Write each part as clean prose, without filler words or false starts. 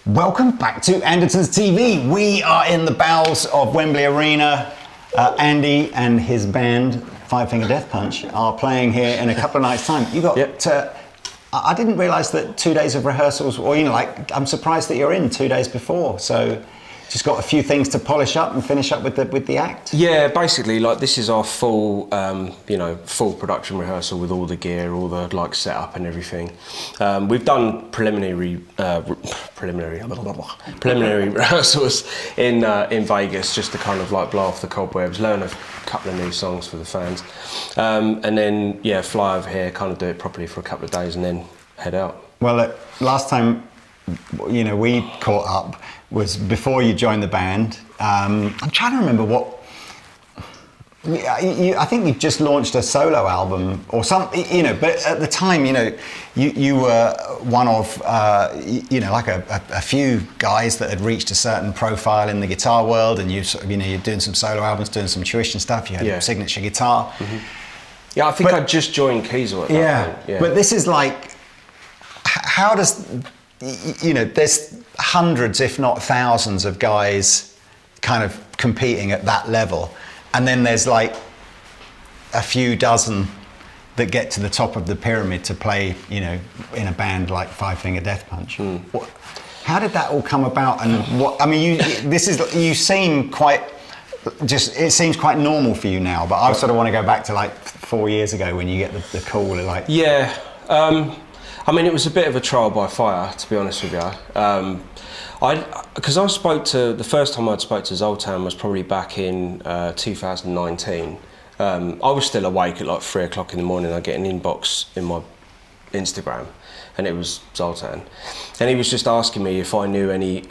Welcome back to Andertons TV. We are in the bowels of Wembley Arena. Andy and his band, Five Finger Death Punch, are playing here in a couple of nights' time. You got. Yep. I didn't realise that 2 days of rehearsals, or I'm surprised that you're in 2 days before. So. Just got a few things to polish up and finish up with the act. Yeah, basically, this is our full, full production rehearsal with all the gear, all the setup and everything. We've done preliminary rehearsals in Vegas just to kind of blow off the cobwebs, learn a couple of new songs for the fans, and then fly over here, kind of do it properly for a couple of days, and then head out. Well, last time, we caught up was before you joined the band. I'm trying to remember what. I think you just launched a solo album or something, But at the time, you were one of, a few guys that had reached a certain profile in the guitar world, and you're doing some solo albums, doing some tuition stuff. You had a signature guitar. Mm-hmm. Yeah, I think I just joined Kiesel at that point. Yeah, but this is how does there's hundreds, if not thousands, of guys kind of competing at that level, and then there's a few dozen that get to the top of the pyramid to play, in a band like Five Finger Death Punch. How did that all come about? And what? I mean, you seem quite. It seems quite normal for you now, but I sort of want to go back to 4 years ago when you get the call. Yeah. I mean, it was a bit of a trial by fire, to be honest with you. Because the first time I'd spoke to Zoltan was probably back in 2019. I was still awake at 3 o'clock in the morning. I get an inbox in my Instagram, and it was Zoltan, and he was just asking me if I knew any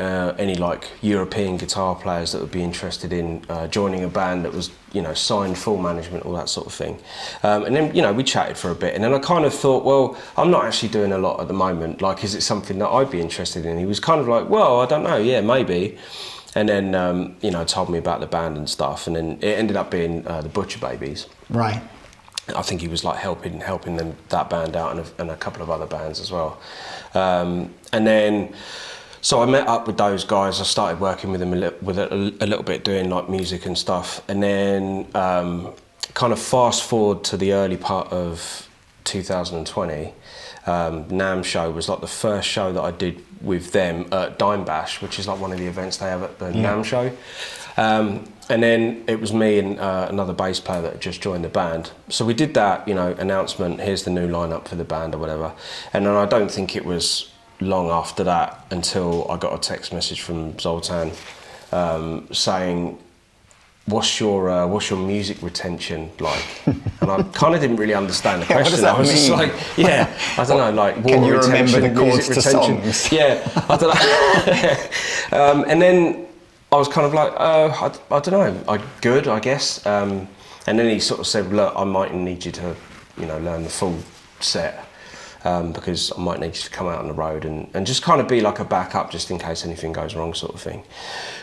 European guitar players that would be interested in joining a band that was signed, full management, all that sort of thing. And then we chatted for a bit, and then I kind of thought, well, I'm not actually doing a lot at the moment. Is it something that I'd be interested in? He was kind of like, well, I don't know, yeah, maybe. And then told me about the band and stuff, and then it ended up being the Butcher Babies. Right. I think he was helping them, that band out, and a couple of other bands as well. And then, so I met up with those guys. I started working with them a little bit, doing music and stuff. And then, kind of fast forward to the early part of 2020. NAMM show was the first show that I did with them at Dime Bash, which is one of the events they have at the NAMM show. And then it was me and another bass player that had just joined the band. So we did that, announcement, here's the new lineup for the band or whatever. And then I don't think it was long after that until I got a text message from Zoltan saying, what's your music retention like? And I kind of didn't really understand the question. What does that mean? Just I don't know, water can you retention, remember the chords music to retention. songs? Yeah, I don't know. And then I was kind of I don't know, good, I guess. And then he sort of said, look, I might need you to, learn the full set, because I might need you to come out on the road and just kind of be like a backup just in case anything goes wrong, sort of thing.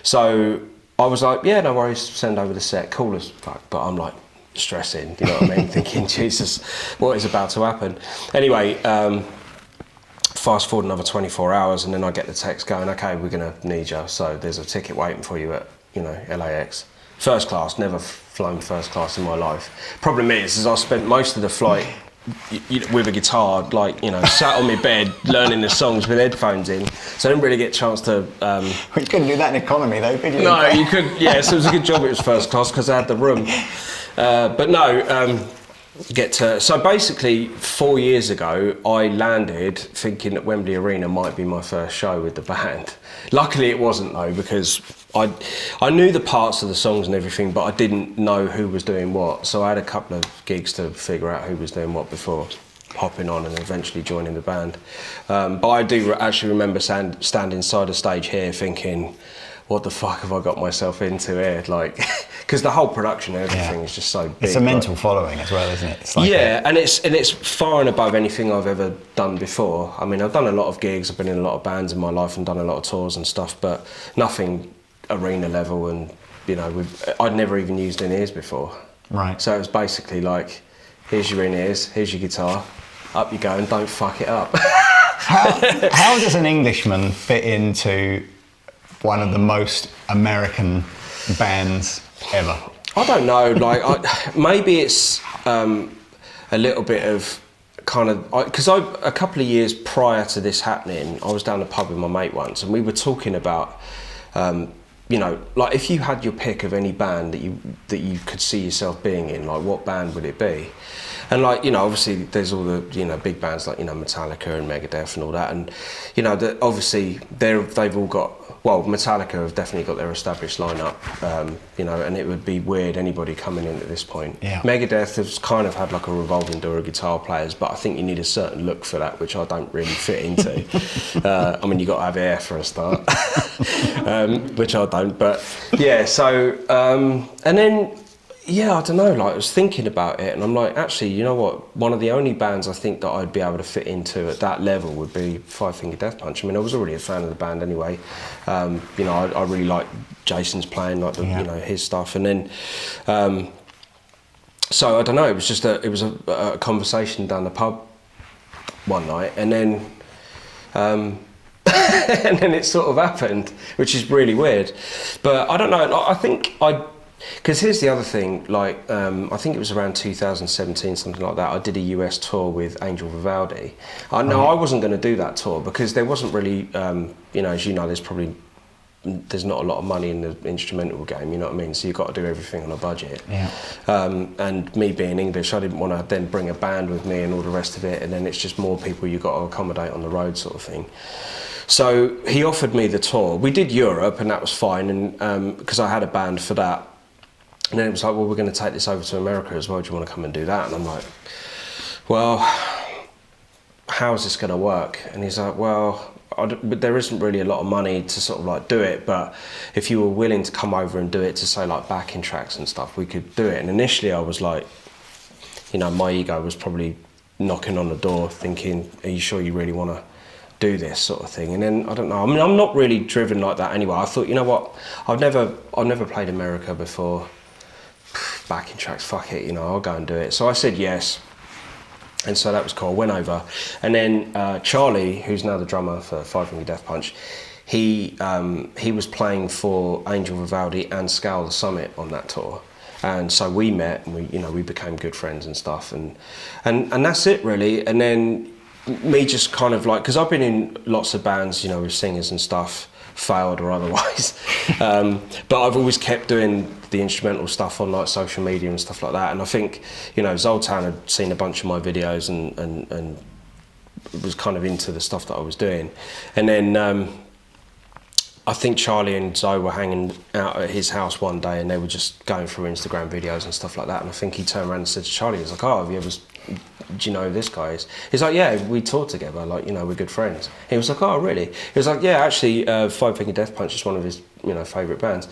So I was like, yeah, no worries, send over the set, cool as fuck. But I'm stressing, you know what I mean? Thinking, Jesus, what is about to happen? Anyway, fast forward another 24 hours, and then I get the text going, okay, we're gonna need you. So there's a ticket waiting for you at, LAX. First class, never flown first class in my life. Problem is I spent most of the flight with a guitar, sat on my bed, learning the songs with headphones in. So I didn't really get a chance to... Well, you couldn't do that in economy though, could you? No, you could, yeah, so it was a good job it was first class because I had the room. But no, so basically 4 years ago I landed thinking that Wembley Arena might be my first show with the band. Luckily it wasn't though, because I knew the parts of the songs and everything, but I didn't know who was doing what, so I had a couple of gigs to figure out who was doing what before hopping on and eventually joining the band. But I do actually remember standing side of stage here thinking, what the fuck have I got myself into here? Because the whole production and everything is just so big. It's a mental following as well, isn't it? It's and it's far and above anything I've ever done before. I mean, I've done a lot of gigs, I've been in a lot of bands in my life and done a lot of tours and stuff, but nothing arena level, and I'd never even used in-ears before. Right. So it was basically here's your in-ears, here's your guitar, up you go and don't fuck it up. How does an Englishman fit into one of the most American bands ever? I don't know. Like, maybe it's a little bit of kind of because a couple of years prior to this happening, I was down the pub with my mate once, and we were talking about. You know, like if you had your pick of any band that you could see yourself being in, like what band would it be? And like, you know, obviously there's all the, you know, big bands like, you know, Metallica and Megadeth and all that, and you know, obviously they've all got, well, Metallica have definitely got their established lineup, you know, and it would be weird anybody coming in at this point. Yeah. Megadeth has kind of had like a revolving door of guitar players, but I think you need a certain look for that, which I don't really fit into. I mean, you got to have hair for a start, which I don't. But yeah, so and then. Yeah, I don't know, like I was thinking about it and I'm like, actually, you know what, one of the only bands I think that I'd be able to fit into at that level would be Five Finger Death Punch. I mean, I was already a fan of the band anyway. You know, I really like Jason's playing, like the, you know, his stuff. And then, so I don't know, it was just a conversation down the pub one night, and then and then it sort of happened, which is really weird. But I don't know, I think because here's the other thing, like, I think it was around 2017, something like that, I did a US tour with Angel Vivaldi. I wasn't going to do that tour because there wasn't really, you know, as you know, there's not a lot of money in the instrumental game, you know what I mean? So you've got to do everything on a budget. Yeah. And me being English, I didn't want to then bring a band with me and all the rest of it, and then it's just more people you've got to accommodate on the road sort of thing. So he offered me the tour. We did Europe and that was fine, and because I had a band for that. And then it was like, well, we're going to take this over to America as well. Do you want to come and do that? And I'm like, well, how is this going to work? And he's like, well, but there isn't really a lot of money to sort of like do it. But if you were willing to come over and do it to say like backing tracks and stuff, we could do it. And initially I was like, you know, my ego was probably knocking on the door thinking, are you sure you really want to do this sort of thing? And then I don't know, I mean, I'm not really driven like that anyway. I thought, you know what, I've never played America before. Backing tracks, fuck it, you know, I'll go and do it. So I said yes, and so that was cool. Went over, and then Charlie, who's now the drummer for Five Finger Death Punch, he was playing for Angel Vivaldi and Scowl the Summit on that tour, and so we met and we became good friends and stuff, and that's it really. And then me just kind of like, because I've been in lots of bands, you know, with singers and stuff, failed or otherwise, but I've always kept doing the instrumental stuff on like social media and stuff like that. And I think, you know, Zoltan had seen a bunch of my videos and was kind of into the stuff that I was doing. And then I think Charlie and Zoe were hanging out at his house one day and they were just going through Instagram videos and stuff like that. And I think he turned around and said to Charlie, he was like, oh, have you ever, do you know who this guy is? He's like, yeah, we toured together, like, you know, we're good friends. He was like, oh, really? He was like, yeah, actually, Five Finger Death Punch is one of his, you know, favourite bands.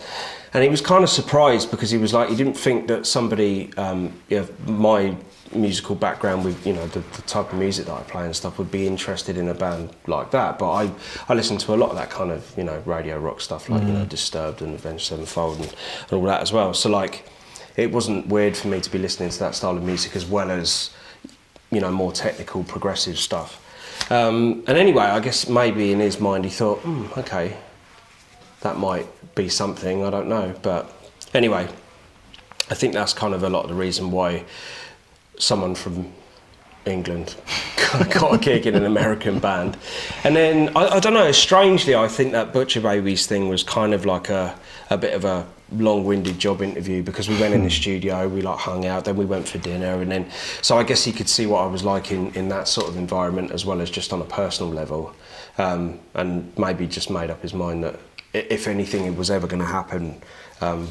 And he was kind of surprised because he was like, he didn't think that somebody, you know, my musical background with, you know, the type of music that I play and stuff would be interested in a band like that. But I listen to a lot of that kind of, you know, radio rock stuff, like, you know, Disturbed and Avenged Sevenfold and all that as well. So like, it wasn't weird for me to be listening to that style of music as well as, you know, more technical, progressive stuff. And anyway, I guess maybe in his mind he thought, okay, that might be something, I don't know. But anyway, I think that's kind of a lot of the reason why someone from England got a gig in an American band. And then, I don't know, strangely, I think that Butcher Babies thing was kind of like a bit of a long-winded job interview, because we went in the studio, we like hung out, then we went for dinner, and then, so I guess he could see what I was like in that sort of environment as well as just on a personal level, and maybe just made up his mind that if anything it was ever going to happen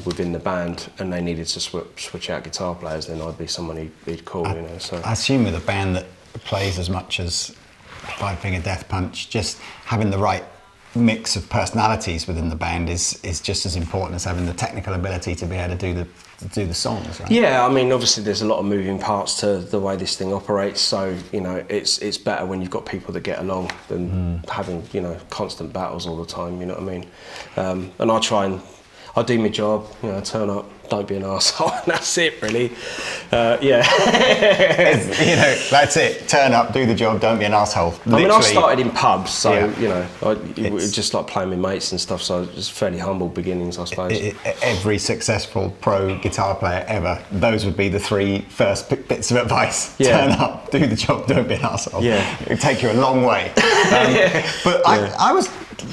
within the band and they needed to switch out guitar players, then I'd be someone he'd call, you know. So I assume with a band that plays as much as Five Finger Death Punch, just having the right mix of personalities within the band is just as important as having the technical ability to be able to do the songs, right? Yeah, I mean, obviously there's a lot of moving parts to the way this thing operates, so, you know, it's better when you've got people that get along than having, you know, constant battles all the time, you know what I mean? And I do my job, you know, turn up, don't be an arsehole, and that's it, really. Yeah. You know, that's it. Turn up, do the job, don't be an arsehole. I mean, I started in pubs, so, Yeah. you know, it was just like playing with mates and stuff, so it was fairly humble beginnings, I suppose. Every successful pro guitar player ever, those would be the 3 first bits of advice. Yeah. Turn up, do the job, don't be an arsehole. Yeah. It'd take you a long way. But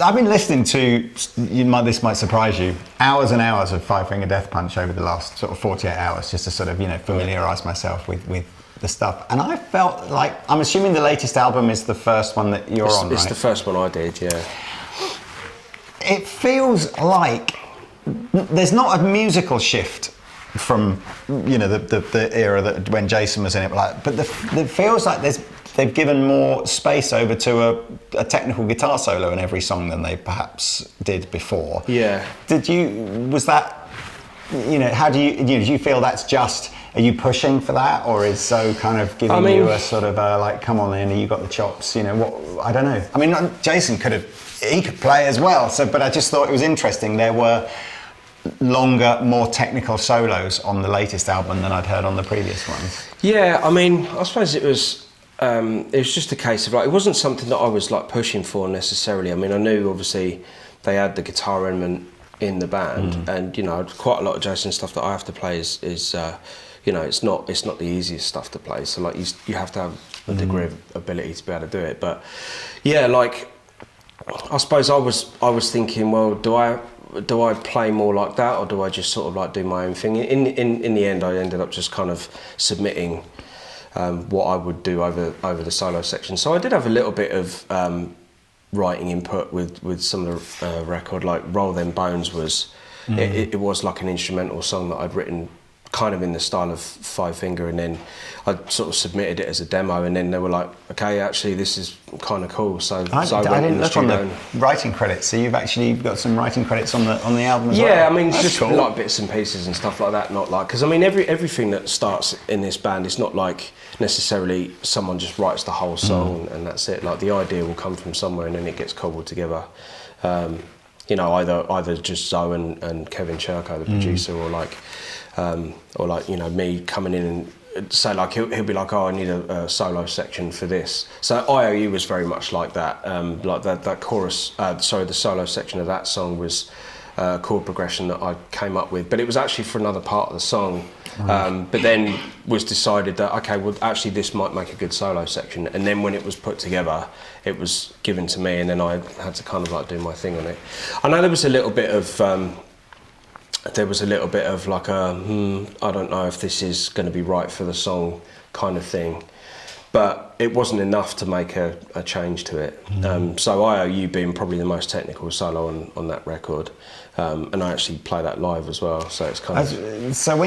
I've been listening to, this might surprise you, hours and hours of Five Finger Death Punch over the last sort of 48 hours, just to sort of, you know, familiarise myself with the stuff. And I felt like, I'm assuming the latest album is the first one that you're on, right? It's the first one I did, yeah. It feels like there's not a musical shift from, you know, the era that when Jason was in it, but it feels like they've given more space over to a technical guitar solo in every song than they perhaps did before. Yeah. Was that, you know, how do you feel that's just, are you pushing for that, or is Zoe kind of giving you a sort of like, come on then, you got the chops, you know, what, I don't know. I mean, Jason could play as well, but I just thought it was interesting. There were longer, more technical solos on the latest album than I'd heard on the previous ones. Yeah, I mean, I suppose it was just a case of like, it wasn't something that I was like pushing for necessarily. I mean, I knew obviously they had the guitar element in the band, and you know, quite a lot of Jason's stuff that I have to play is you know, it's not the easiest stuff to play. So like you have to have a degree of ability to be able to do it. But yeah, like I suppose I was thinking, well, do I play more like that, or do I just sort of like do my own thing? In the end, I ended up just kind of submitting what I would do over the solo section. So I did have a little bit of writing input with some of the record, like Roll Them Bones was, it was like an instrumental song that I'd written kind of in the style of Five Finger, and then I sort of submitted it as a demo, and then they were like, okay, actually this is kind of cool. So I didn't look on the writing credits. So you've actually got some writing credits on the album as well? Yeah, I mean, that's just cool. like bits and pieces and stuff like that. Not like, because I mean, everything that starts in this band is not like necessarily someone just writes the whole song and that's it. Like the idea will come from somewhere and then it gets cobbled together. You know, either just Zoe and Kevin Cherko, the producer, or like, you know, me coming in and say like, he'll be like, oh, I need a solo section for this. So IOU was very much like that. Like that chorus, the solo section of that song was a chord progression that I came up with, but it was actually for another part of the song. But then was decided that, okay, well, actually this might make a good solo section. And then when it was put together, it was given to me, and then I had to kind of like do my thing on it. I know there was a little bit of like I don't know if this is going to be right for the song kind of thing, but it wasn't enough to make a change to it. So IOU being probably the most technical solo on that record, and I actually play that live as well, so it's kind of... So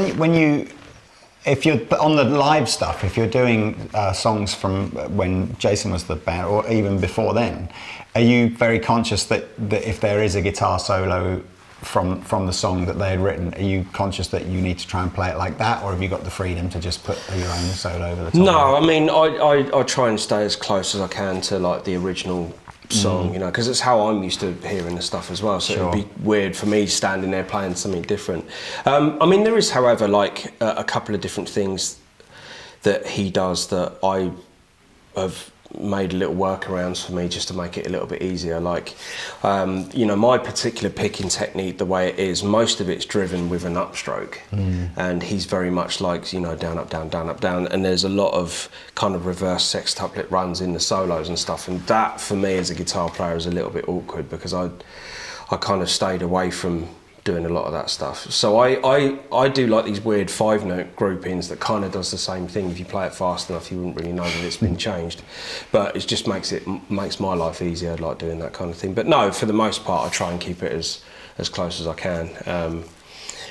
if you're on the live stuff, if you're doing songs from when Jason was the band, or even before then, are you very conscious that if there is a guitar solo from the song that they had written, are you conscious that you need to try and play it like that, or have you got the freedom to just put your own solo over the top? No, I mean, I try and stay as close as I can to like the original song, you know, because it's how I'm used to hearing the stuff as well, so it'd be weird for me standing there playing something different. I mean, there is, however, like a couple of different things that he does that I have made little workarounds for me just to make it a little bit easier. Like, you know, my particular picking technique, the way it is, most of it's driven with an upstroke, and he's very much like, you know, down, up, down, down, up, down, and there's a lot of kind of reverse sextuplet runs in the solos and stuff, and that for me as a guitar player is a little bit awkward because I kind of stayed away from doing a lot of that stuff. So I do like these weird 5-note groupings that kind of does the same thing. If you play it fast enough, you wouldn't really know that it's been changed, but it just makes my life easier, like doing that kind of thing. But no, for the most part, I try and keep it as close as I can.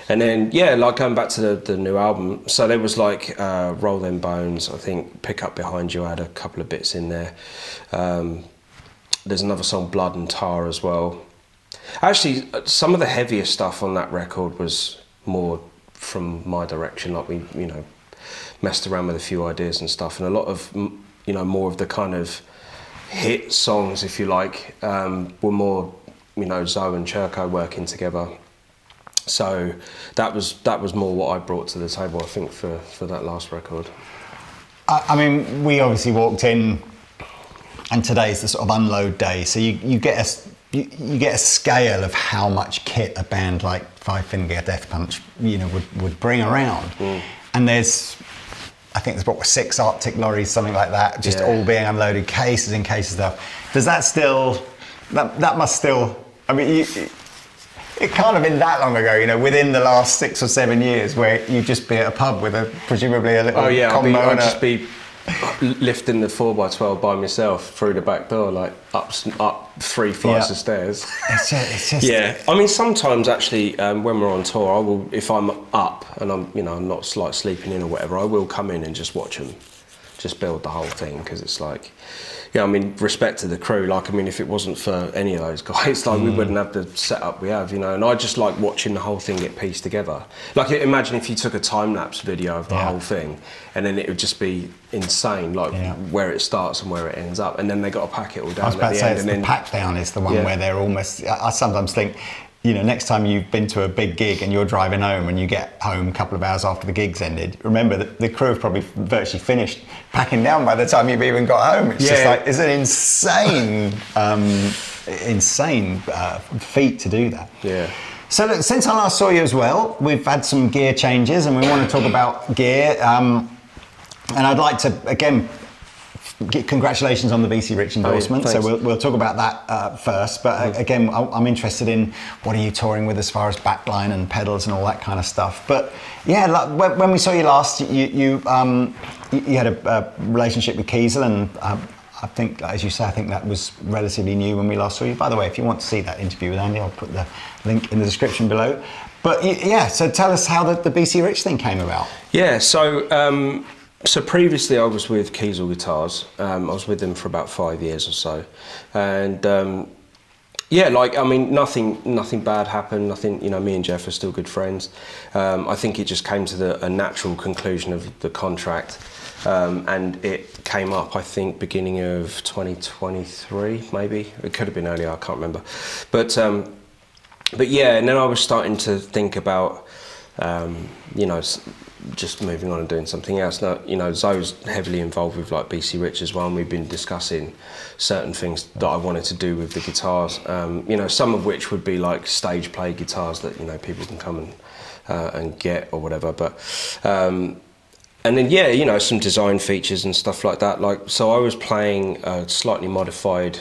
And then, yeah, like going back to the new album, so there was like Roll Them Bones, I think Pick Up Behind You, I had a couple of bits in there. There's another song, Blood and Tar, as well. Actually, some of the heavier stuff on that record was more from my direction, like we, you know, messed around with a few ideas and stuff, and a lot of, you know, more of the kind of hit songs, if you like, were more, you know, Zoe and Cherko working together. So that was more what I brought to the table, I think, for that last record. I mean, we obviously walked in, and today's the sort of unload day, so you get a scale of how much kit a band like Five Finger Death Punch, would bring around. And there's, I think there's what, 6 Arctic lorries, something like that, just all being unloaded, cases and cases of stuff. Does that still, that must still, I mean, it can't have been that long ago, within the last 6 or 7 years, where you'd just be at a pub with presumably a little combo. I'd just be lifting the 4x12 by myself through the back door, like up 3 flights of stairs. It's just yeah. I mean, sometimes actually, when we're on tour, I will, if I'm up and I'm not like sleeping in or whatever, I will come in and just watch them, just build the whole thing, because it's like, I mean, respect to the crew. Like, I mean, if it wasn't for any of those guys, like, we wouldn't have the setup we have, And I just like watching the whole thing get pieced together. Like, imagine if you took a time-lapse video of the whole thing, and then it would just be insane, like where it starts and where it ends up, and then they got to pack it all down. I was about at to the say, end, it's the pack down is the one where they're almost. I sometimes think, next time you've been to a big gig and you're driving home and you get home a couple of hours after the gig's ended, remember that the crew have probably virtually finished packing down by the time you've even got home. It's just like, it's an insane feat to do that. Yeah. So look, since I last saw you as well, we've had some gear changes, and we want to talk about gear. And I'd like to, again, congratulations on the BC Rich endorsement. Oh, yeah, so we'll talk about that first. But again, I'm interested in what are you touring with as far as backline and pedals and all that kind of stuff. But yeah, like when we saw you last, you had a relationship with Kiesel, and I think, as you say, I think that was relatively new when we last saw you. By the way, if you want to see that interview with Andy, I'll put the link in the description below. But yeah, so tell us how the BC Rich thing came about. Yeah, so previously I was with Kiesel Guitars. I was with them for about 5 years or so, and nothing bad happened. Nothing, me and Jeff are still good friends. I think it just came to a natural conclusion of the contract, and it came up, I think, beginning of 2023, maybe. It could have been earlier, I can't remember. But yeah, and then I was starting to think about, just moving on and doing something else. Now, Zoe's heavily involved with like BC Rich as well, and we've been discussing certain things that I wanted to do with the guitars. Some of which would be like stage play guitars that people can come and get or whatever. But and then some design features and stuff like that. So I was playing a slightly modified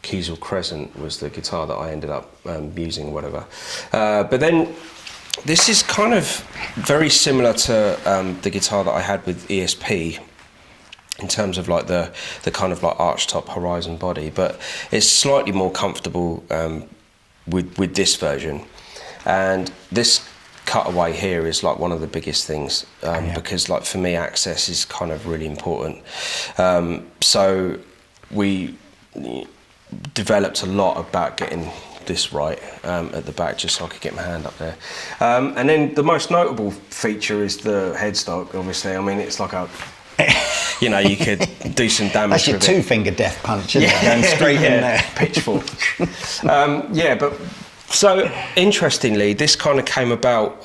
Kiesel Crescent was the guitar that I ended up using, whatever. But then this is kind of very similar to the guitar that I had with ESP in terms of like the kind of like archtop horizon body, but it's slightly more comfortable with this version. And this cutaway here is like one of the biggest things because like for me access is kind of really important. So we developed a lot about getting this right at the back, just so I could get my hand up there. And then the most notable feature is the headstock, obviously. I mean, it's like a, you could do some damage. That's your two-finger death punch, isn't it? Going straight in there. Pitchfork. But so interestingly, this kind of came about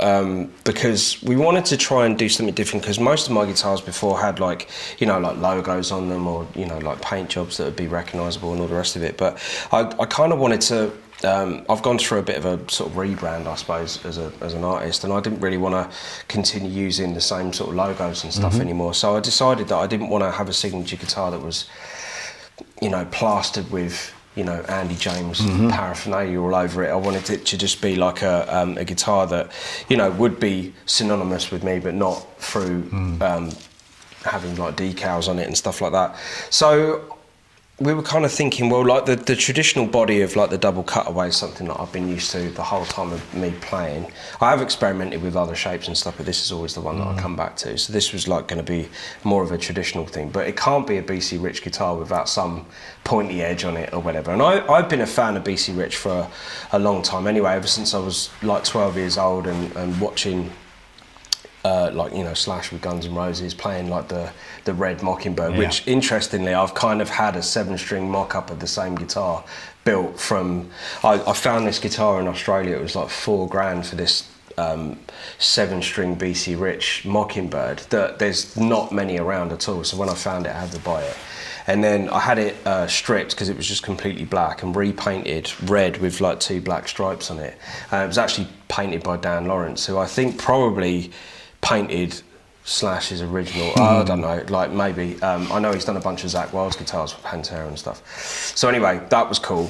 because we wanted to try and do something different, because most of my guitars before had like logos on them, or like paint jobs that would be recognisable and all the rest of it. But I kind of wanted to. I've gone through a bit of a sort of rebrand, I suppose, as an artist, and I didn't really want to continue using the same sort of logos and stuff anymore. So I decided that I didn't want to have a signature guitar that was, plastered with, Andy James paraphernalia all over it. I wanted it to just be like a guitar that, would be synonymous with me, but not through having like decals on it and stuff like that. So we were kind of thinking, well, like the traditional body of like the double cutaway is something that I've been used to the whole time of me playing. I have experimented with other shapes and stuff, but this is always the one that I come back to. So this was like going to be more of a traditional thing, but it can't be a BC Rich guitar without some pointy edge on it or whatever. And I've been a fan of BC Rich for a long time anyway, ever since I was like 12 years old and watching Slash with Guns N' Roses playing like the Red Mockingbird, which interestingly I've kind of had a 7-string mock-up of the same guitar built from. I found this guitar in Australia. It was like $4,000 for this 7-string BC Rich Mockingbird that there's not many around at all. So when I found it, I had to buy it. And then I had it stripped because it was just completely black and repainted red with like 2 black stripes on it. It was actually painted by Dan Lawrence, who I think probably painted Slash's original. I don't know, like maybe. I know he's done a bunch of Zakk Wylde's guitars for Pantera and stuff. So anyway, that was cool.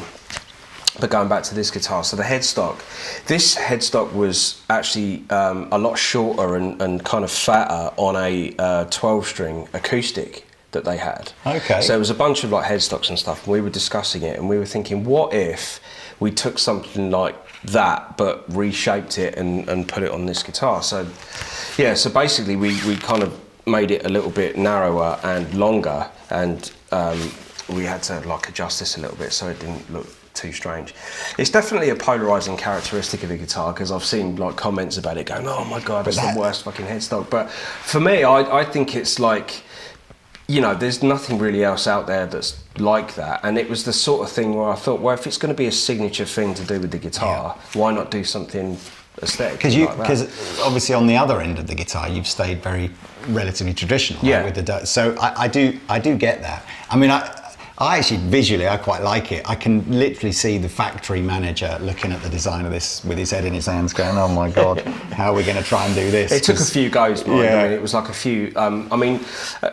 But going back to this guitar, so the headstock. This headstock was actually a lot shorter and kind of fatter on a 12-string acoustic that they had. Okay. So it was a bunch of like headstocks and stuff, and we were discussing it, and we were thinking, what if we took something like that but reshaped it and put it on this guitar? So yeah, so basically we kind of made it a little bit narrower and longer, and we had to like adjust this a little bit so it didn't look too strange. It's definitely a polarizing characteristic of the guitar, because I've seen like comments about it going, oh my god, it's the worst fucking headstock. But for me, I think it's like, you know, there's nothing really else out there that's like that. And it was the sort of thing where I thought, well, if it's going to be a signature thing to do with the guitar, why not do something aesthetic? Because obviously on the other end of the guitar, you've stayed very relatively traditional, right, with the so I do get that. I mean, I actually visually I quite like it. I can literally see the factory manager looking at the design of this with his head in his hands, going, "Oh my god, how are we going to try and do this?" It took a few goes, Mike. I mean, it was like a few. I mean,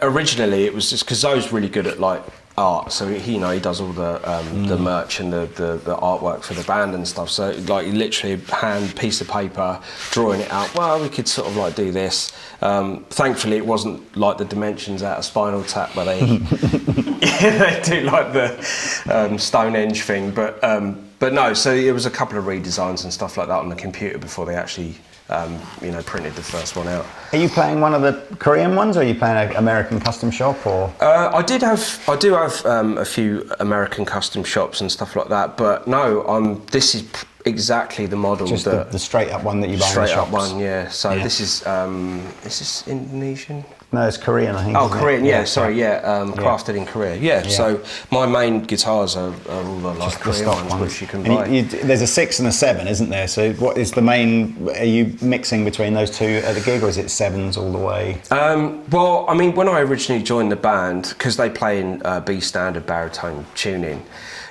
originally it was just because Zoe's really good at like art, so he does all the merch and the artwork for the band and stuff. So like literally hand piece of paper, drawing it out. Well, we could sort of like do this. Thankfully, it wasn't like the Dimensions out of Spinal Tap where they they do like the Stonehenge thing, but no. So it was a couple of redesigns and stuff like that on the computer before they actually printed the first one out. Are you playing one of the Korean ones, or are you playing an American custom shop, or? I do have a few American custom shops and stuff like that, but no, this is exactly the model. Just the straight up one that you buy in the shops. Straight up one, yeah. So this is this Indonesian? No, it's Korean, I think. Oh, Korean, crafted in Korea. Yeah, so my main guitars are all the like Korean ones which you can buy. There's a 6 and a 7, isn't there? So what is the main, are you mixing between those two at the gig, or is it 7s all the way? Well, I mean, when I originally joined the band, because they play in B standard baritone tuning,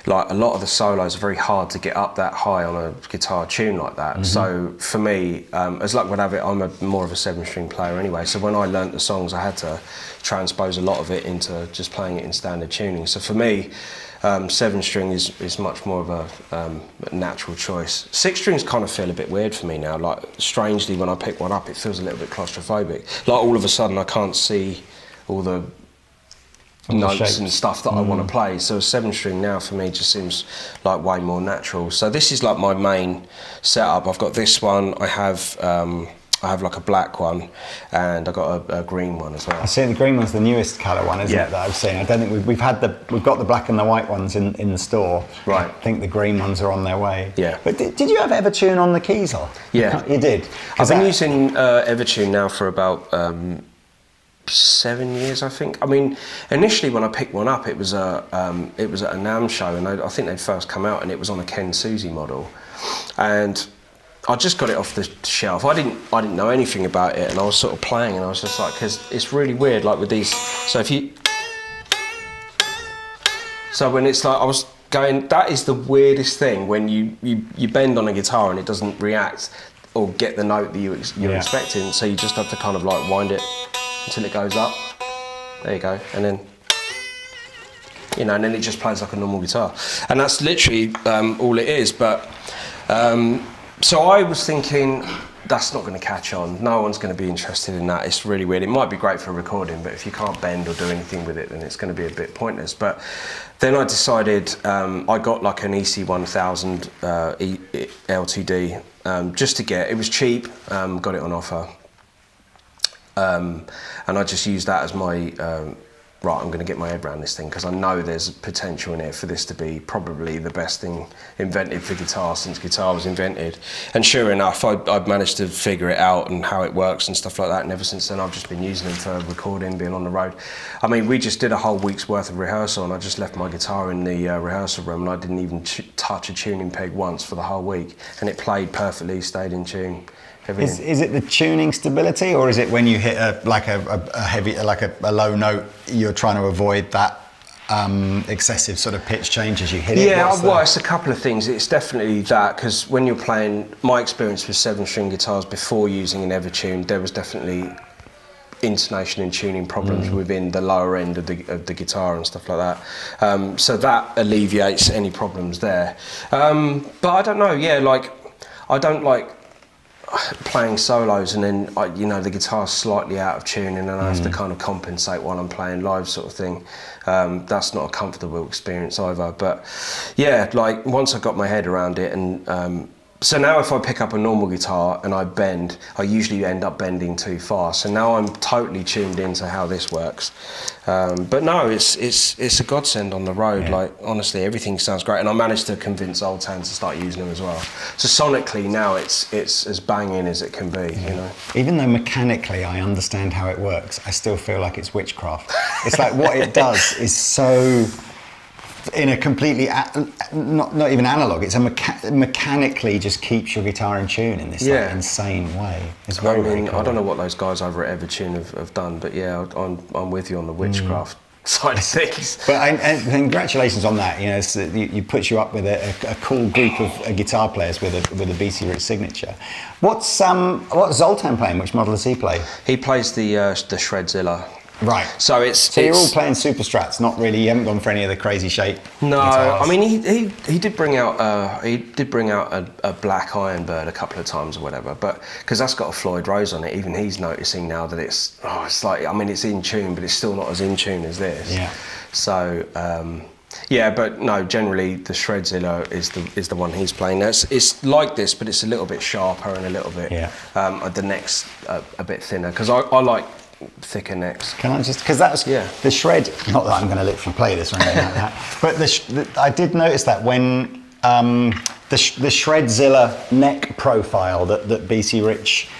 like a lot of the solos are very hard to get up that high on a guitar tune like that. So for me, as luck would have it, I'm more of a 7-string player anyway. So when I learnt the songs, I had to transpose a lot of it into just playing it in standard tuning. So for me, 7-string is much more of a natural choice. 6-strings kind of feel a bit weird for me now. Like strangely, when I pick one up, it feels a little bit claustrophobic. Like all of a sudden, I can't see all the notes and stuff that I want to play. So a 7-string now for me just seems like way more natural. So this is like my main setup. I've got this one. I have like a black one, and I got a green one as well. I see the green one's the newest colour one, isn't it, that I've seen? I don't think we've got the black and the white ones in the store. Right. I think the green ones are on their way. Yeah. But did you have Evertune on the Kiesel? Yeah. You did? I've been using Evertune now for about 7 years, I think. I mean, initially when I picked one up, it was at a NAMM show, and I think they'd first come out, and it was on a Ken Susie model, and I just got it off the shelf. I didn't know anything about it, and I was sort of playing, and I was just like, because it's really weird, like with these. So when it's like I was going, that is the weirdest thing when you bend on a guitar and it doesn't react or get the note that you're expecting. So you just have to kind of like wind it until it goes up. There you go, and then and then it just plays like a normal guitar, and that's literally all it is. But so I was thinking, that's not going to catch on. No one's going to be interested in that. It's really weird. It might be great for recording, but if you can't bend or do anything with it, then it's going to be a bit pointless. But then I decided, I got like an EC1000 LTD just to get. It was cheap. Got it on offer. And I just used that as my, right, I'm going to get my head around this thing, because I know there's potential in it for this to be probably the best thing invented for guitar since guitar was invented. And sure enough, I've managed to figure it out and how it works and stuff like that, and ever since then I've just been using them for recording, being on the road. I mean, we just did a whole week's worth of rehearsal, and I just left my guitar in the rehearsal room, and I didn't even touch touch a tuning peg once for the whole week, and it played perfectly, stayed in tune. Is it the tuning stability, or is it when you hit a heavy, like a low note, you're trying to avoid that excessive sort of pitch change as you hit it? Yeah, well, it's a couple of things. It's definitely that, because when you're playing, my experience with 7-string guitars before using an Evertune, there was definitely intonation and tuning problems within the lower end of the guitar and stuff like that. So that alleviates any problems there. But I don't know, yeah, like, I don't like playing solos and then the guitar's slightly out of tune and then I have to kind of compensate while I'm playing live, sort of thing. That's not a comfortable experience either, but yeah, like once I got my head around it, and so now if I pick up a normal guitar and I bend, I usually end up bending too far. So now I'm totally tuned into how this works. But no, it's a godsend on the road. Yeah. Like, honestly, everything sounds great. And I managed to convince Oldtown to start using them as well. So sonically now it's as banging as it can be, you know. Even though mechanically I understand how it works, I still feel like it's witchcraft. It's like what it does is so... in a completely, not even analog, it's mechanically just keeps your guitar in tune in this like, insane way. It's very, very cool. I don't know what those guys over at Evertune have done, but yeah, I'm with you on the witchcraft side of things. But and congratulations on that. You know, you put you up with a cool group of guitar players with a BC Rich signature. What's Zoltan playing? Which model does he play? He plays the Shredzilla. Right. So you're all playing super strats, not really. You haven't gone for any of the crazy shape. No, guitars. I mean he did bring out a black Ironbird a couple of times or whatever, but because that's got a Floyd Rose on it, even he's noticing now that it's like, I mean, it's in tune, but it's still not as in tune as this. Yeah. So yeah, but no, generally the Shredzilla is the one he's playing. It's like this, but it's a little bit sharper and a little bit the neck's a bit thinner, because I like thicker necks. Can I just, because that's the Shred, not that I'm going to literally play this or anything like that, but I did notice that when the Shredzilla neck profile that BC Rich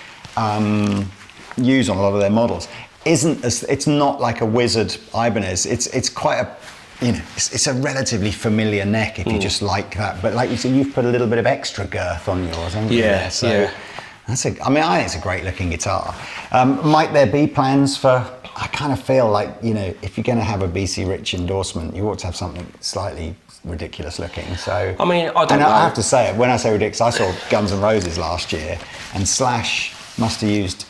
use on a lot of their models it's not like a Wizard Ibanez. It's quite a, you know, it's a relatively familiar neck if you just like that, but like you said, you've put a little bit of extra girth on yours, haven't you? Yeah, so I mean, I think it's a great looking guitar. Might there be plans for, I kind of feel like, you know, if you're going to have a BC Rich endorsement, you ought to have something slightly ridiculous looking. So, I mean, I don't know. I have to say it, when I say ridiculous, I saw Guns N' Roses last year, and Slash must have used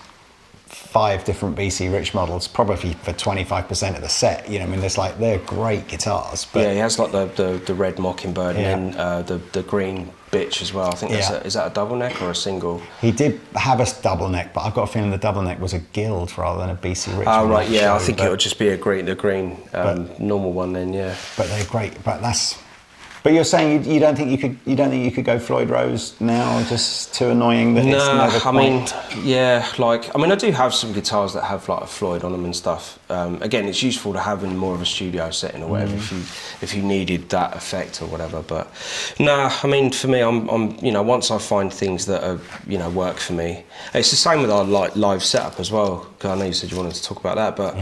5 different BC Rich models, probably for 25% of the set. You know, I mean, they're great guitars. But he has like the red Mockingbird and then the green bitch as well. I think is that a double neck or a single? He did have a double neck, but I've got a feeling the double neck was a Guild rather than a BC Rich. Oh right, yeah. I think it would just be the green normal one then. Yeah. But they're great. But you're saying you don't think you could go Floyd Rose now? Just too annoying that it's never quite... I mean, yeah, like, I mean, I do have some guitars that have like a Floyd on them and stuff. Again, it's useful to have in more of a studio setting or whatever if you needed that effect or whatever. But nah, I mean, for me, I'm you know, once I find things that are, you know, work for me. It's the same with our live setup as well. Because I know you said you wanted to talk about that, but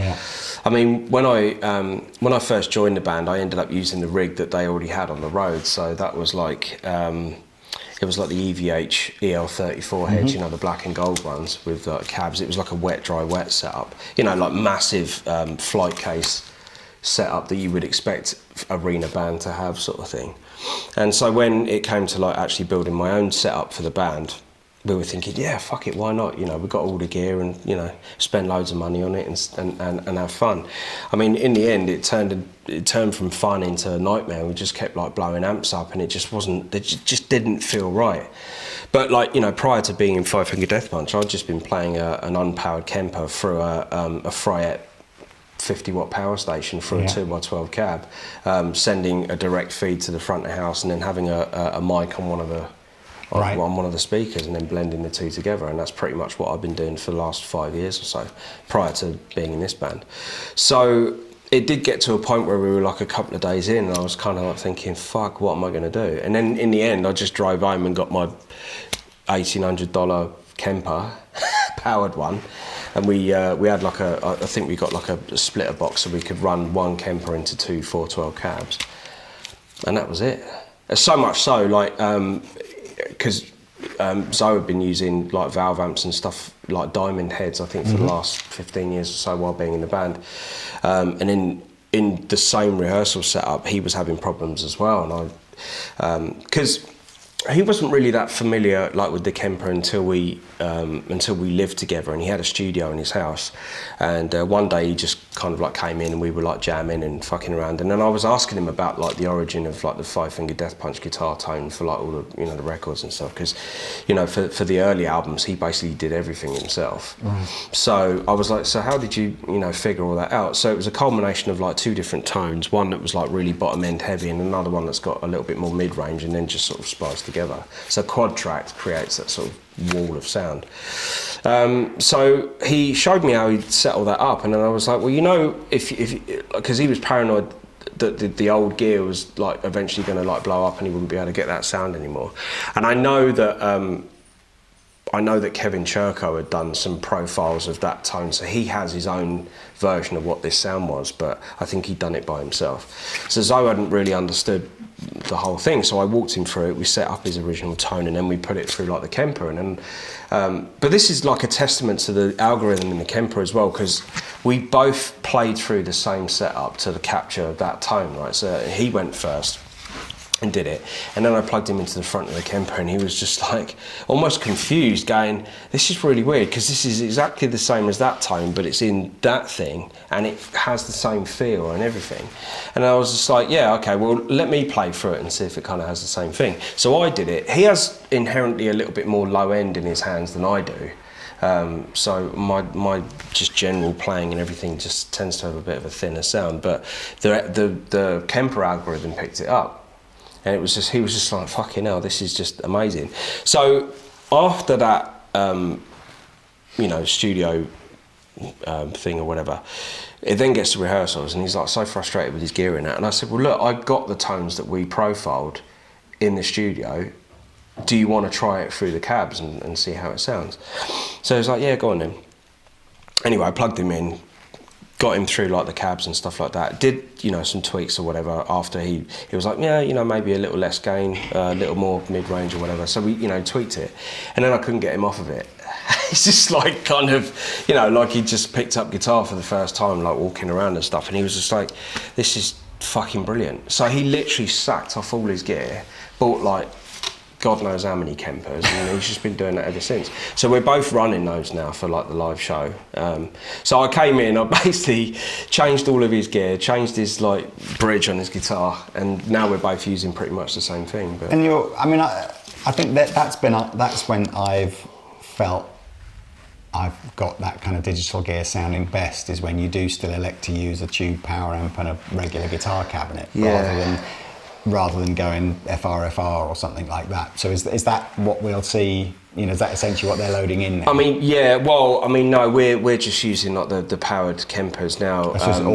I mean, when I first joined the band, I ended up using the rig that they already had on the road. So that was like it was like the EVH EL34 heads, you know, the black and gold ones with cabs. It was like a wet, dry, wet setup, you know, like massive flight case setup that you would expect arena band to have, sort of thing. And so when it came to like actually building my own setup for the band, we were thinking, yeah, fuck it, why not? You know, we've got all the gear and, you know, spend loads of money on it and have fun. I mean, in the end, it turned from fun into a nightmare. We just kept like blowing amps up and it just didn't feel right. But like, you know, prior to being in Five Finger Death Punch, I'd just been playing an unpowered Kemper through a Fryette 50-watt power station through a 2x12 cab, sending a direct feed to the front of the house and then having a mic on one of the speakers and then blending the two together, and that's pretty much what I've been doing for the last 5 years or so prior to being in this band. So it did get to a point where we were like a couple of days in and I was kind of like thinking, fuck, what am I going to do? And then in the end I just drove home and got my $1,800 Kemper powered one, and we had like I think we got like a splitter box so we could run one Kemper into 2 412 cabs, and that was it. So much so, like, because Zoe had been using like valve amps and stuff like diamond heads, I think, for the last 15 years or so while being in the band. And in the same rehearsal setup, he was having problems as well. And because he wasn't really that familiar like with the Kemper until we lived together, and he had a studio in his house. And one day he just kind of like came in and we were like jamming and fucking around. And then I was asking him about like the origin of like the 5-finger Death Punch guitar tone for like all the, you know, the records and stuff, because, you know, for the early albums he basically did everything himself. So I was like, so how did you, you know, figure all that out? So it was a culmination of like two different tones, one that was like really bottom end heavy and another one that's got a little bit more mid range, and then just sort of spliced together. So quad track creates that sort of wall of sound. So he showed me how he'd set all that up, and then I was like, well, you know, if because he was paranoid that the old gear was like eventually going to like blow up and he wouldn't be able to get that sound anymore. And I know that Kevin Churko had done some profiles of that tone, so he has his own version of what this sound was, but I think he'd done it by himself. So Zoe hadn't really understood the whole thing, so I walked him through it. We set up his original tone and then we put it through like the Kemper, and then but this is like a testament to the algorithm in the Kemper as well, because we both played through the same setup to capture that tone, right? So he went first and did it, and then I plugged him into the front of the Kemper, and he was just like almost confused, going, this is really weird, because this is exactly the same as that tone, but it's in that thing and it has the same feel and everything. And I was just like, yeah, okay, well, let me play through it and see if it kind of has the same thing. So I did it. He has inherently a little bit more low end in his hands than I do. So my just general playing and everything just tends to have a bit of a thinner sound, but the Kemper algorithm picked it up. And it was just, he was just like, fucking hell, this is just amazing. So after that, you know, studio thing or whatever, it then gets to rehearsals, and he's like so frustrated with his gear in that. And I said, well, look, I got the tones that we profiled in the studio. Do you want to try it through the cabs and see how it sounds? So he's like, yeah, go on then. Anyway, I plugged him in, got him through like the cabs and stuff like that. Did, you know, some tweaks or whatever after he was like, yeah, you know, maybe a little less gain, a little more mid-range or whatever. So we, you know, tweaked it, and then I couldn't get him off of it. It's just like kind of, you know, like he just picked up guitar for the first time, like walking around and stuff, and he was just like, this is fucking brilliant. So he literally sacked off all his gear, bought like God knows how many Kempers, and he's just been doing that ever since. So we're both running those now for like the live show. So I came in, I basically changed all of his gear, changed his like bridge on his guitar, and now we're both using pretty much the same thing. But. And I mean, I think that's when I've felt I've got that kind of digital gear sounding best, is when you do still elect to use a tube power amp and a regular guitar cabinet, rather than going FR or something like that. So is that what we'll see? You know, is that essentially what they're loading in now? I mean, yeah. Well, I mean, no, we're just using like the powered Kempers now,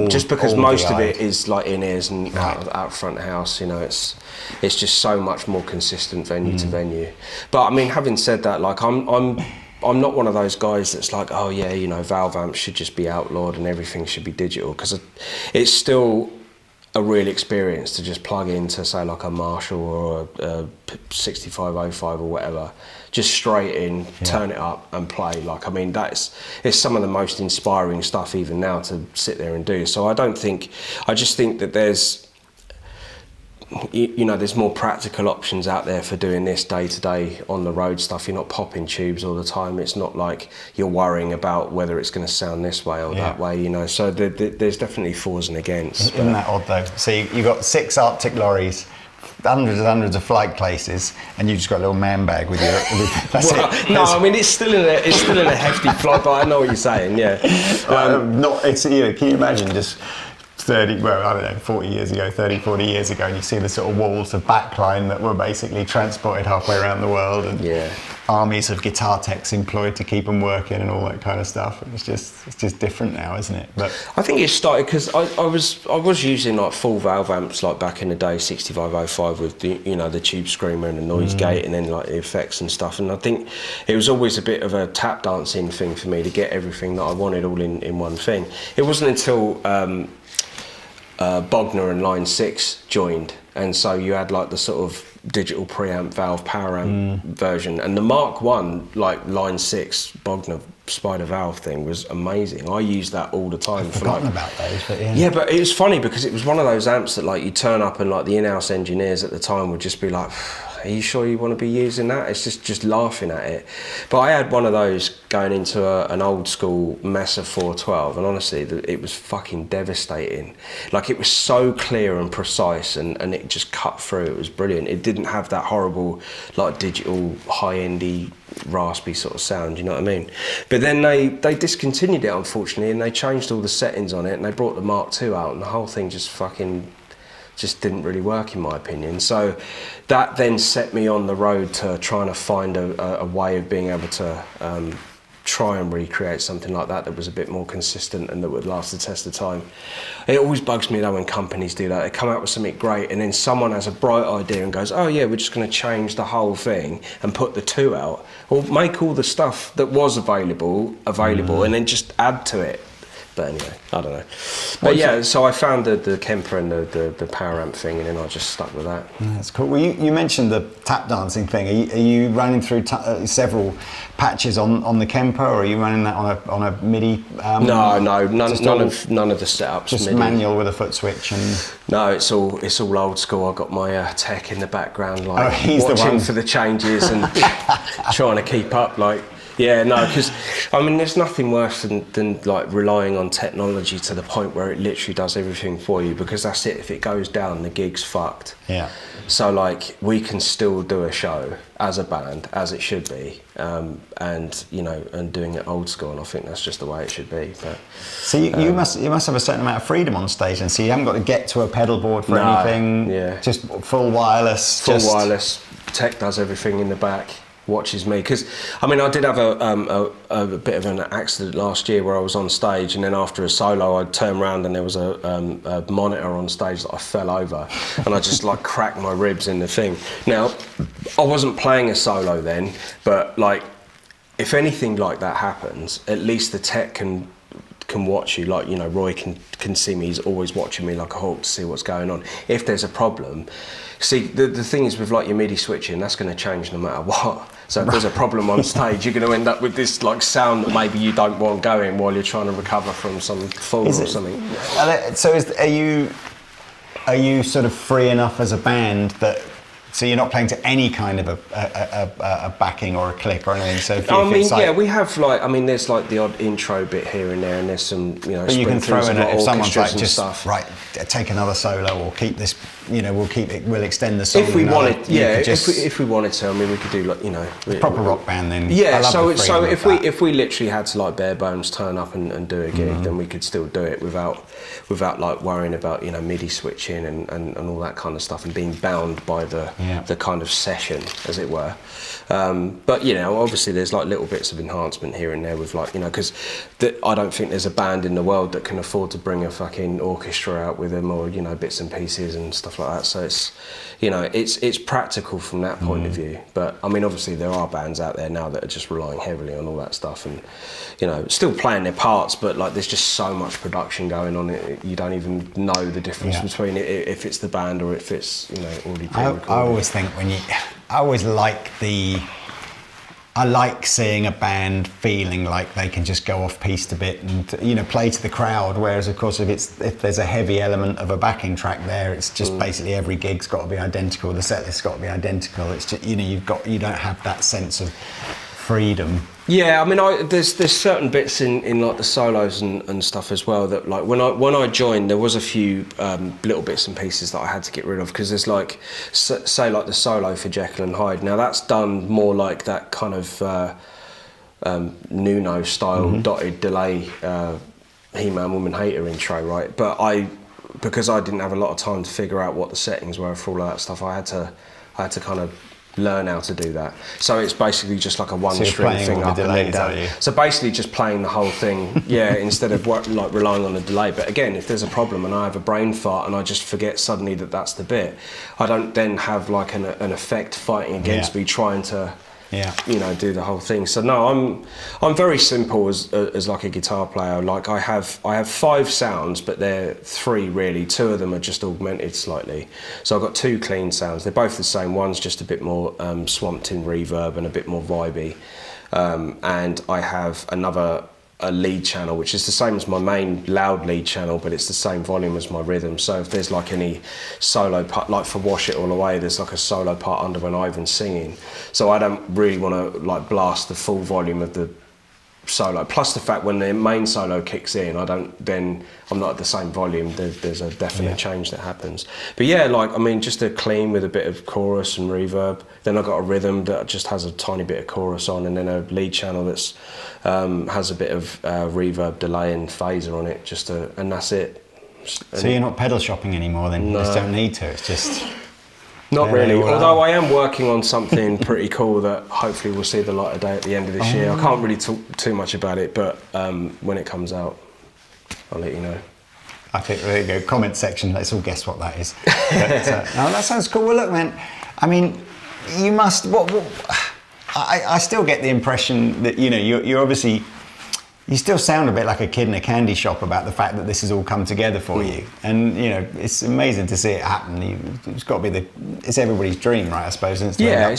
just because most of it is like in ears and out front house. You know, it's just so much more consistent venue to venue. But I mean, having said that, like I'm not one of those guys that's like, oh yeah, you know, valve amps should just be outlawed and everything should be digital, because it's still a real experience to just plug into, say, like a Marshall or a 6505 or whatever, just straight in, turn it up and play. Like, I mean, it's some of the most inspiring stuff even now to sit there and do. So I just think that there's, you know, there's more practical options out there for doing this day-to-day on the road stuff. You're not popping tubes all the time. It's not like you're worrying about whether it's going to sound this way or that way, you know. So there's definitely fors and against. Isn't that odd though? So you've got 6 Arctic lorries, hundreds and hundreds of flight places, and you just got a little man bag with your. That's it. No, I mean it's still in a hefty flight, but I know what you're saying. Yeah. It's, you know, can you imagine just 40 years ago, and you see the sort of walls of backline that were basically transported halfway around the world, and armies of guitar techs employed to keep them working and all that kind of stuff. It's just different now, isn't it? But I think it started because I was using like full valve amps like back in the day, 6505 with the, you know, the tube screamer and the noise gate and then like the effects and stuff. And I think it was always a bit of a tap dancing thing for me to get everything that I wanted all in one thing. It wasn't until Bogner and Line 6 joined, and so you had like the sort of digital preamp valve power amp version, and the Mark 1 like Line 6 Bogner spider valve thing was amazing. I used that all the time. I've forgotten about those, but yeah, but it was funny because it was one of those amps that like you turn up and like the in-house engineers at the time would just be like, are you sure you want to be using that? It's just laughing at it. But I had one of those going into an old school Mesa 412, and honestly, it was fucking devastating. Like, it was so clear and precise, and it just cut through. It was brilliant. It didn't have that horrible, like, digital, high-endy, raspy sort of sound, you know what I mean? But then they discontinued it, unfortunately, and they changed all the settings on it, and they brought the Mark II out, and the whole thing just didn't really work, in my opinion. So that then set me on the road to trying to find a way of being able to try and recreate something like that was a bit more consistent and that would last the test of time. It always bugs me though when companies do that. They come out with something great and then someone has a bright idea and goes, oh yeah, we're just going to change the whole thing and put the 2 out, or make all the stuff that was available and then just add to it. But anyway, I don't know. But yeah, so I found the Kemper and the power amp thing, and then I just stuck with that. That's cool. Well, you mentioned the tap dancing thing. Are you running through several patches on the Kemper, or are you running that on a MIDI? No, none of the setups. Just MIDI. Manual with a foot switch and. No, it's all old school. I've got my tech in the background, like he's watching for the changes and trying to keep up, like. Yeah, no, because I mean, there's nothing worse than like relying on technology to the point where it literally does everything for you, because that's it. If it goes down, the gig's fucked. Yeah. So like, we can still do a show as a band as it should be, and you know, and doing it old school, and I think that's just the way it should be. But so you must have a certain amount of freedom on stage, and so you haven't got to get to a pedal board for anything. Yeah. Just full wireless. Wireless. Tech does everything in the back. Watches me, because I mean, I did have a bit of an accident last year where I was on stage, and then after a solo I'd turn around and there was a monitor on stage that I fell over and I just like cracked my ribs in the thing. Now, I wasn't playing a solo then, but like, if anything like that happens, at least the tech can watch you. Like, you know, Roy can see me. He's always watching me like a hawk to see what's going on. If there's a problem, see, the thing is with like your MIDI switching, that's going to change no matter what. So if there's a problem on stage, you're going to end up with this like sound that maybe you don't want going while you're trying to recover from some fall or something. So are you sort of free enough as a band that, so you're not playing to any kind of a backing or a click or anything? So we have like, I mean, there's like the odd intro bit here and there, and there's some, you know, but you can throw in it if someone's like, just stuff. Right, take another solo, or keep this, you know, we'll extend the song. If we wanted, if we wanted to, I mean, we could do like, you know, proper rock band then. Yeah, so if we literally had to like bare bones turn up and do a gig, then we could still do it without like worrying about, you know, MIDI switching and all that kind of stuff, and being bound by the kind of session, as it were. But you know, obviously there's like little bits of enhancement here and there with like, you know, because I don't think there's a band in the world that can afford to bring a fucking orchestra out with them, or, you know, bits and pieces and stuff like that. So it's, you know, it's practical from that point of view. But I mean, obviously there are bands out there now that are just relying heavily on all that stuff, and, you know, still playing their parts, but like there's just so much production going on, you don't even know the difference between it, if it's the band or if it's, you know, already pre-recorded. I always think I like seeing a band feeling like they can just go off piece to bit and, you know, play to the crowd. Whereas, of course, if there's a heavy element of a backing track there, it's just basically every gig's got to be identical. The set list's got to be identical. It's just, you know, you don't have that sense of freedom. Yeah, I mean, there's certain bits in like the solos and stuff as well that, like, when I joined, there was a few little bits and pieces that I had to get rid of, because there's like, say like the solo for Jekyll and Hyde. Now that's done more like that kind of Nuno style dotted delay He-Man Woman Hater intro, right? But because I didn't have a lot of time to figure out what the settings were for all of that stuff, I had to kind of learn how to do that. So it's basically just like a one-string thing up and then down. So basically just playing the whole thing, instead of like relying on the delay. But again, if there's a problem and I have a brain fart and I just forget suddenly that that's the bit, I don't then have like an effect fighting against me trying to do the whole thing. So no, I'm very simple as like a guitar player. Like I have 5 sounds, but they're 3 really. 2 of them are just augmented slightly. So I've got 2 clean sounds. They're both the same. One's just a bit more swamped in reverb and a bit more vibey. And I have a lead channel, which is the same as my main loud lead channel, but it's the same volume as my rhythm. So if there's like any solo part, like for Wash It All Away, there's like a solo part under when Ivan's singing. So I don't really want to like blast the full volume of the solo. Plus the fact when the main solo kicks in, I'm not at the same volume. There's a definite change that happens. But yeah, like, I mean, just a clean with a bit of chorus and reverb. Then I've got a rhythm that just has a tiny bit of chorus on, and then a lead channel that's has a bit of reverb, delay and phaser on it, and that's it. So you're not pedal shopping anymore then? No. You just don't need to, it's just... Not really, although I am working on something pretty cool that hopefully will see the light of day at the end of this year. I can't really talk too much about it, but when it comes out, I'll let you know. I think, there you go, comment section, let's all guess what that is. But, no, that sounds cool. Well, look, man, I mean, you must, I still get the impression that, you're obviously, you still sound a bit like a kid in a candy shop about the fact that this has all come together for you. And, it's amazing to see it happen. It's got to be it's everybody's dream, right, I suppose. It's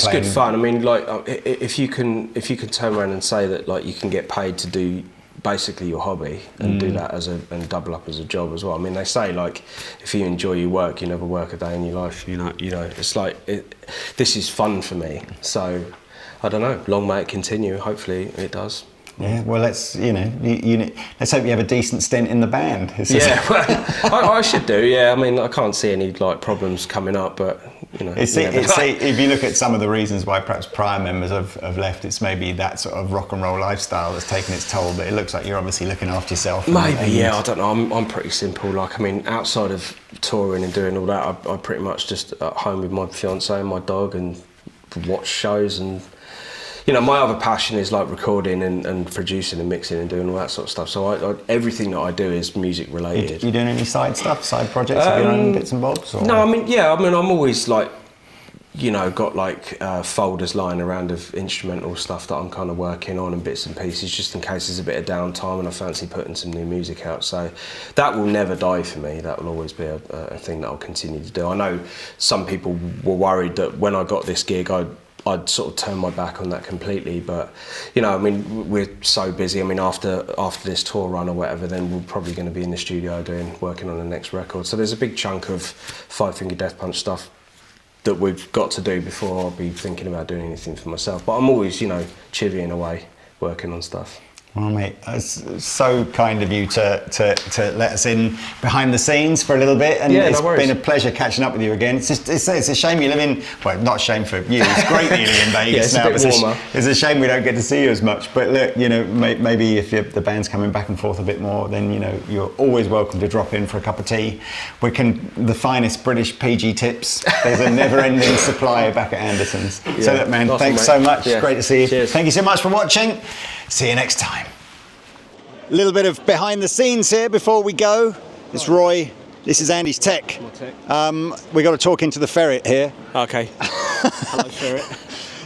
good fun. I mean, like, if you can turn around and say that, like, you can get paid to do basically your hobby and do that and double up as a job as well. I mean, they say, like, if you enjoy your work, you never work a day in your life. It's like, this is fun for me. So, I don't know, long may it continue. Hopefully it does. Yeah, well, let's let's hope you have a decent stint in the band. Well, I should do. Yeah, I mean, I can't see any like problems coming up, but if you look at some of the reasons why perhaps prior members have left, it's maybe that sort of rock and roll lifestyle that's taken its toll. But it looks like you're obviously looking after yourself. Maybe, I don't know. I'm pretty simple. Like, I mean, outside of touring and doing all that, I pretty much just at home with my fiance and my dog and watch shows and. My other passion is like recording and producing and mixing and doing all that sort of stuff. So everything that I do is music related. You doing any side stuff, side projects of your own, bits and bobs? Or? No, I'm always like, got like folders lying around of instrumental stuff that I'm kind of working on and bits and pieces just in case there's a bit of downtime and I fancy putting some new music out. So that will never die for me. That will always be a thing that I'll continue to do. I know some people were worried that when I got this gig, I'd sort of turn my back on that completely, but we're so busy. I mean, after this tour run or whatever, then we're probably going to be in the studio working on the next record. So there's a big chunk of Five Finger Death Punch stuff that we've got to do before I'll be thinking about doing anything for myself. But I'm always, chivying away, working on stuff. Well, mate, it's so kind of you to let us in behind the scenes for a little bit, and it's been a pleasure catching up with you again. It's a shame you live in, well, not a shame for you, it's great that you live in Vegas now, but it's a shame we don't get to see you as much. But look, maybe if the band's coming back and forth a bit more, then, you're always welcome to drop in for a cup of tea. The finest British PG tips. There's a never-ending supply back at Andertons. Yeah, so look, man, thanks so much. Yeah. Great to see you. Cheers. Thank you so much for watching. See you next time. A little bit of behind the scenes here before we go. It's Roy. This is Andy's tech. We got to talk into the ferret here. Okay. Hello, ferret.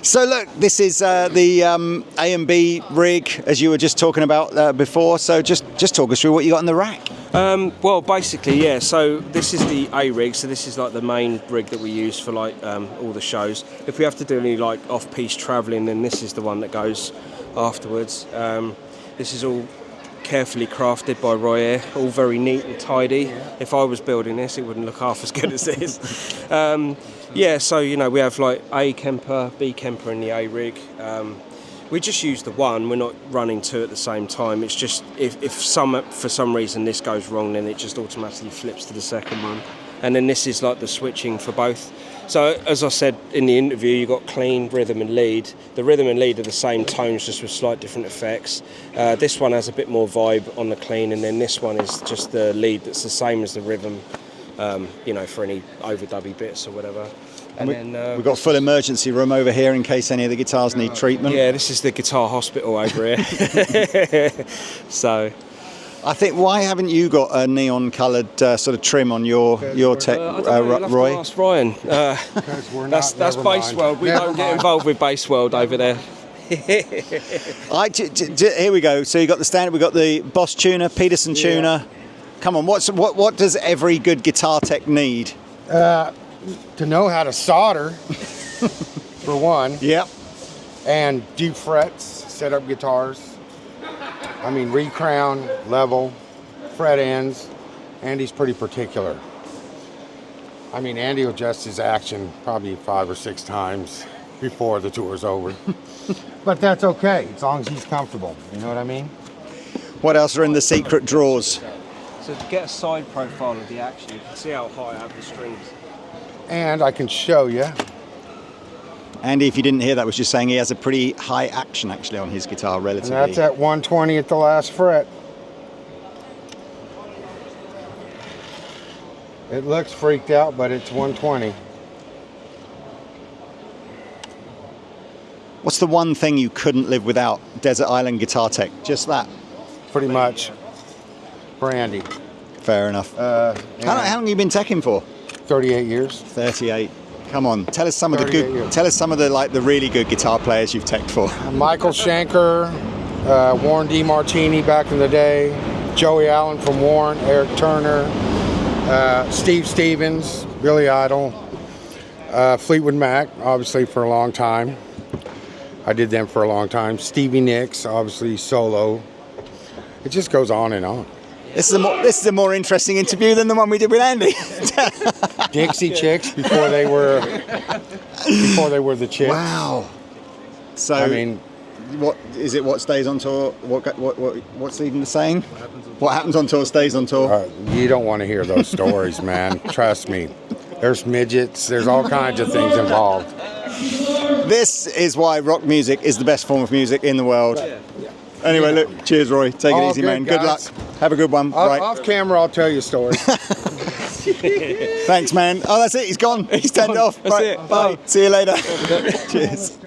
So look, this is the A&B rig, as you were just talking about before. So just talk us through what you got in the rack. Well, basically, yeah. So this is the A rig. So this is like the main rig that we use for like all the shows. If we have to do any like off-piste travelling, then this is the one that goes afterwards. This is all carefully crafted by Roy here, all very neat and tidy. If I was building this, it wouldn't look half as good as this. So we have like A Kemper, B Kemper in the A rig. We just use the one, we're not running two at the same time. It's just if for some reason this goes wrong, then it just automatically flips to the second one. And then this is like the switching for both. So as I said in the interview, you've got clean, rhythm and lead. The rhythm and lead are the same tones, just with slight different effects. This one has a bit more vibe on the clean, and then this one is just the lead that's the same as the rhythm, for any overdubby bits or whatever. And we've got full emergency room over here in case any of the guitars need treatment. Yeah, this is the guitar hospital over here. So, I think, why haven't you got a neon-coloured sort of trim on your tech, I don't know, you'll have Roy? to ask Ryan. That's Bass World. We don't get involved with Bass World over there. Here we go. So you got the standard. We got the Boss tuner, Peterson tuner. Come on, what does every good guitar tech need? To know how to solder, for one. Yep. And do frets, set up guitars. I mean, recrown, level, fret ends. Andy's pretty particular. I mean, Andy will adjust his action probably 5 or 6 times before the tour's over. But that's okay, as long as he's comfortable. You know what I mean? What else are in the secret drawers? So to get a side profile of the action, you can see how high I have the strings. And I can show you. Andy, if you didn't hear that, was just saying he has a pretty high action actually on his guitar relatively. And that's at 120 at the last fret. It looks freaked out, but it's 120. What's the one thing you couldn't live without? Desert Island Guitar Tech, just that? Pretty much. For Andy. Fair enough. How long have you been teching for? 38 years. 38. Come on, tell us some of the good. Years. Tell us some of the really good guitar players you've teched for. Michael Schenker, Warren DeMartini back in the day, Joey Allen from Warren, Eric Turner, Steve Stevens, Billy Idol, Fleetwood Mac, obviously for a long time. I did them for a long time. Stevie Nicks, obviously solo. It just goes on and on. This is a more interesting interview than the one we did with Andy. Dixie Chicks before they were the Chicks. Wow. So I mean, what is it? What stays on tour? What's even the saying? What happens on tour stays on tour. You don't want to hear those stories, man. Trust me. There's midgets. There's all kinds of things involved. This is why rock music is the best form of music in the world. Yeah. Anyway, look, cheers, Roy. Take it easy, man. Good luck. Have a good one. Right. Off camera, I'll tell you stories. Thanks, man. Oh, that's it. He's gone. He's turned off. That's right. it. Bye. See you later. Cheers.